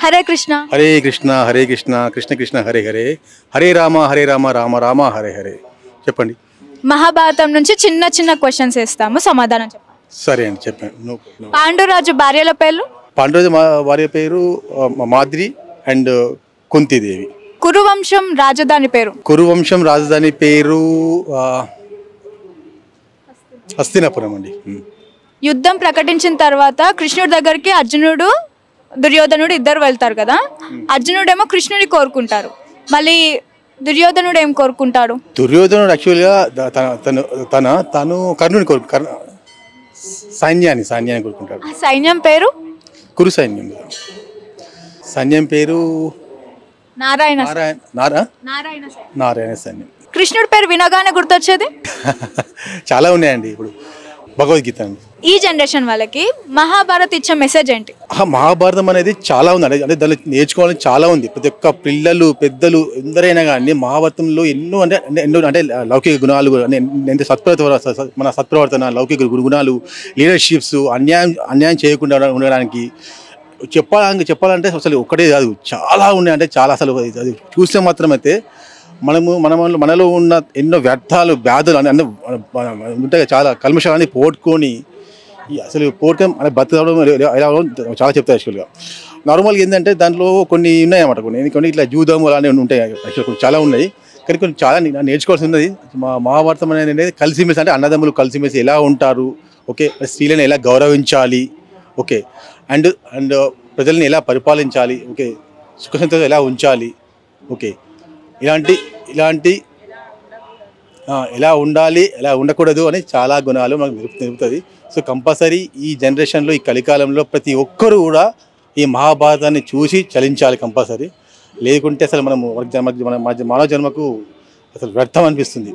హరే కృష్ణ. హరే కృష్ణ హరే కృష్ణ కృష్ణ కృష్ణ హరే హరే హరే రామ రామ రామ హరే హరే. చెప్పండి. మహాభారతం నుంచి చిన్న చిన్న క్వశ్చన్స్ ఇస్తాము, సమాధానం చెప్పండి. సరే అండి, చెప్పండి. పాండురాజు భార్యల పేర్లు. పాండురాజు వారి పేరు మాద్రి అండ్ కుంతిదేవి. కురువంశం రాజధాని పేరు. కురువంశం రాజధాని పేరు హస్తినాపురం అండి. యుద్ధం ప్రకటించిన తర్వాత కృష్ణుడి దగ్గరికి అర్జునుడు దుర్యోధనుడు ఇద్దరు వెళ్తారు కదా. అర్జునుడేమో కృష్ణుని కోరుకుంటారు, మళ్ళీ దుర్యోధనుడు ఏం కోరుకుంటాడు? దుర్యోధనుడు యాక్చువల్గా తను కర్ణుని సైన్యాన్ని కోరుకుంటాడు. సైన్యం పేరు కురు సైన్యం. సైన్యం పేరు నారాయణ. నారాయణ సైన్యం. కృష్ణుడి పేరు వినగానే గుర్తొచ్చేది చాలా ఉన్నాయండి. ఇప్పుడు భగవద్గీత అండి. ఈ జనరేషన్ వాళ్ళకి మహాభారత్ ఇచ్చే మెసేజ్ ఏంటి? మహాభారతం అనేది చాలా ఉంది అంటే దాన్ని నేర్చుకోవాలని చాలా ఉంది. ప్రతి ఒక్క పిల్లలు పెద్దలు ఎందరైనా కానీ మహాభారతంలో ఎన్నో అంటే లౌకిక గుణాలు, మన సత్ప్రవర్తన, లౌకిక గుణాలు, లీడర్షిప్స్, అన్యాయం చేయకుండా ఉండడానికి చెప్పాలంటే అసలు ఒక్కటే కాదు, చాలా ఉన్నాయి. అంటే చాలా అసలు అది చూస్తే మాత్రమైతే మనలో ఉన్న ఎన్నో వ్యర్థాలు, వ్యాధులు అన్నీ ఉంటాయి, చాలా కల్మషాలని పోగొట్టుకొని అసలు అంటే బతకడం ఎలా చాలా చెప్తారు. యాక్చువల్గా నార్మల్గా ఏంటంటే దాంట్లో కొన్ని ఉన్నాయన్నమాట, కొన్ని ఇట్లా జూదము అలాంటివి ఉంటాయి. యాక్చువల్ కొన్ని చాలా ఉన్నాయి, కానీ కొన్ని చాలా నేర్చుకోవాల్సి ఉన్నది. మహాభారతం అనేది కలిసిమెలిసి, అంటే అన్నదమ్ములు కలిసిమెలిసి ఎలా ఉంటారు, ఓకే, స్త్రీలను ఎలా గౌరవించాలి, ఓకే, అండ్ ప్రజల్ని ఎలా పరిపాలించాలి, ఓకే, సుఖసంతోషాలు ఎలా ఉంచాలి, ఓకే, ఇలాంటి ఎలా ఉండాలి, ఎలా ఉండకూడదు అని చాలా గుణాలు మనకు నిలుపుతుంది. సో కంపల్సరీ ఈ జనరేషన్లో, ఈ కలికాలంలో ప్రతి ఒక్కరు కూడా ఈ మహాభారతాన్ని చూసి చలించాలి కంపల్సరీ. లేకుంటే అసలు మానవ జన్మకు అసలు వ్యర్థం అనిపిస్తుంది.